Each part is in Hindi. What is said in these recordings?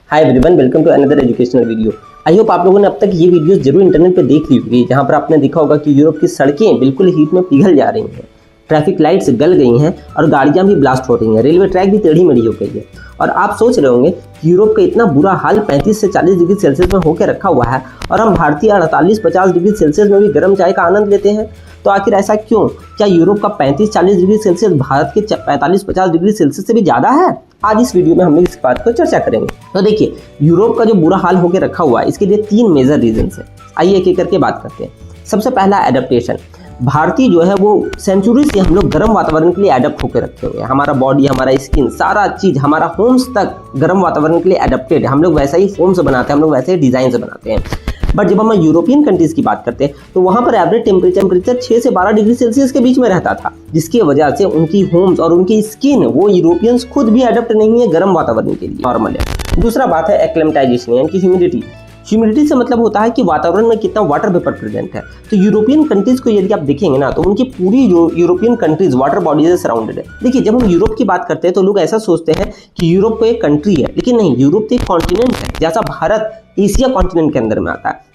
Hi everyone, welcome to another educational video. I hope आप लोगों ने अब तक ये वीडियोस जरूर इंटरनेट पे देख ली होगी, जहाँ पर आपने देखा होगा कि यूरोप की सड़कें बिल्कुल हीट में पिघल जा रही हैं, ट्रैफिक लाइट्स गल गई हैं और गाड़ियाँ भी ब्लास्ट हो रही हैं, रेलवे ट्रैक भी टेढ़ी मेढ़ी हो गई है। और आप सोच रहे होंगे कि यूरोप का इतना बुरा हाल 35 से 40 डिग्री सेल्सियस में होकर रखा हुआ है और हम भारतीय 48-50 डिग्री सेल्सियस में भी गर्म चाय का आनंद लेते हैं। तो आखिर ऐसा क्यों? क्या यूरोप का 35-40 डिग्री सेल्सियस भारत के 45-50 डिग्री सेल्सियस से भी ज़्यादा है? आज इस वीडियो में हम लोग इस बात पर चर्चा करेंगे। तो देखिए, यूरोप का जो बुरा हाल होकर रखा हुआ है, इसके लिए 3 मेजर रीजंस है। आइए एक एक करके बात करते हैं। सबसे पहला एडेप्टेशन। भारतीय जो है वो सेंचुरी से हम लोग गर्म वातावरण के लिए एडप्ट होकर रखे हुए हैं। हमारा बॉडी, हमारा स्किन, सारा चीज, हमारा होम्स तक गर्म वातावरण के लिए एडप्टेड है। हम लोग वैसा ही होम्स बनाते हैं, हम लोग वैसे ही डिजाइन से बनाते हैं। बट जब हम यूरोपियन कंट्रीज की बात करते हैं तो वहां पर एवरेज टेम्परेचर 6 से 12 डिग्री सेल्सियस के बीच में रहता था, जिसकी वजह से उनकी होम्स और उनकी स्किन, वो यूरोपियंस खुद भी एडप्ट नहीं है गर्म वातावरण के लिए, नॉर्मल है। दूसरा बात है एक्लेमेटाइजेशन, यानी कि ह्यूमिडिटी। ह्यूमिडिटी से मतलब होता है कि वातावरण में कितना वाटर वेपर प्रेजेंट है। तो यूरोपियन कंट्रीज को यदि आप देखेंगे ना, तो उनकी पूरी यूरोपियन कंट्रीज वाटर बॉडीज से सराउंडेड है। देखिए, जब हम यूरोप की बात करते हैं तो लोग ऐसा सोचते हैं कि यूरोप को एक कंट्री है, लेकिन नहीं, यूरोप तो एक कॉन्टिनेंट है। जैसा भारत एशिया कॉन्टिनेंट के अंदर में आता है,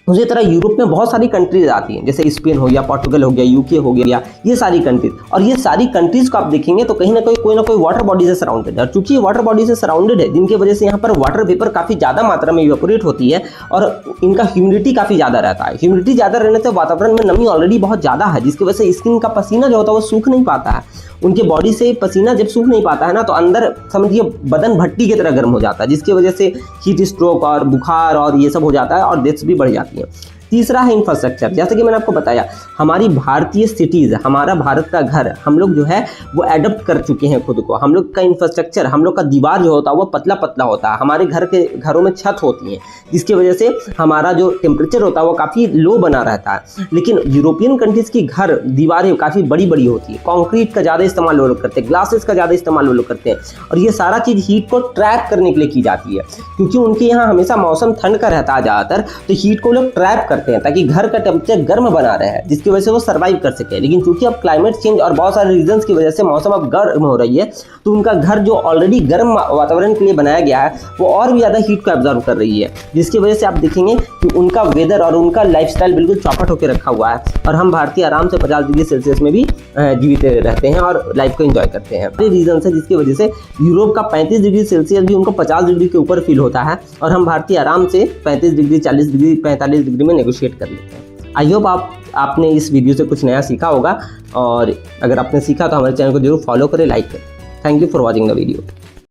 उसी तरह यूरोप में बहुत सारी कंट्रीज आती हैं, जैसे स्पेन हो गया, पोर्टुगल हो गया, यूके हो गया, ये सारी कंट्रीज। और ये सारी कंट्रीज को आप देखेंगे तो कहीं ना कोई वाटर बॉडी से सराउंडेड है। और चूंकि ये वाटर बॉडी से सराउंडेड है, जिनकी वजह से यहाँ पर वाटर वेपर काफी ज्यादा मात्रा में इवेपोरेट होती है और इनका ह्यूमिडिटी काफी ज्यादा रहता है। ह्यूमिडिटी ज्यादा रहने से वातावरण में नमी ऑलरेडी बहुत ज्यादा है, जिसकी वजह से स्किन का पसीना जो होता है वो सूख नहीं पाता है। उनके बॉडी से पसीना जब सूख नहीं पाता है ना, तो अंदर समझिए बदन भट्टी की तरह गर्म हो जाता है, जिसकी वजह से हीट स्ट्रोक और बुखार और ये सब हो जाता है और डेथ्स भी बढ़ जाती है। तीसरा है इंफ्रास्ट्रक्चर। जैसे कि मैंने आपको बताया, हमारी भारतीय सिटीज, हमारा भारत का घर, हम लोग जो है वो एडप्ट कर चुके हैं खुद को। हम लोग का इंफ्रास्ट्रक्चर, हम लोग का दीवार जो होता है वो पतला पतला होता है। हमारे घरों में छत होती है, जिसकी वजह से हमारा जो टेम्परेचर होता है वो काफ़ी लो बना रहता है। लेकिन यूरोपियन कंट्रीज की घर दीवारें काफ़ी बड़ी बड़ी होती है, कॉन्क्रीट का ज़्यादा इस्तेमाल वो लोग करते हैं, ग्लासेस का ज़्यादा इस्तेमाल वो लोग करते हैं। और ये सारा चीज़ हीट को ट्रैप करने के लिए की जाती है, क्योंकि उनके यहाँ हमेशा मौसम ठंड का रहता है ज़्यादातर, तो हीट को लोग ट्रैप करते हैं ताकि घर का टेम्परेचर गर्म बना रहे हैं, जिसकी वजह से वो सर्वाइव कर सके। लेकिन चूंकि अब क्लाइमेट चेंज और बहुत सारे रीजंस की वजह से मौसम अब गर्म हो रही है, तो उनका घर जो ऑलरेडी गर्म वातावरण के लिए बनाया गया है वो और भी ज्यादा हीट को एब्जॉर्ब कर रही है, जिसकी वजह से आप देखेंगे कि उनका वेदर और उनका लाइफस्टाइल बिल्कुल चौपट होकर रखा हुआ है। और हम भारतीय आराम से 50 डिग्री सेल्सियस में भी जीवित रहते हैं और लाइफ को एंजॉय करते हैं। ये रीजन है जिसकी वजह से यूरोप का 35 डिग्री सेल्सियस भी उनको 50 डिग्री के ऊपर फील होता है और हम भारतीय आराम से 35 डिग्री, 40 डिग्री, 45 डिग्री में नेगोशिएट कर लेते हैं। आई होप आपने इस वीडियो से कुछ नया सीखा होगा, और अगर आपने सीखा तो हमारे चैनल को जरूर फॉलो करें, लाइक करें। Thank you for watching the video.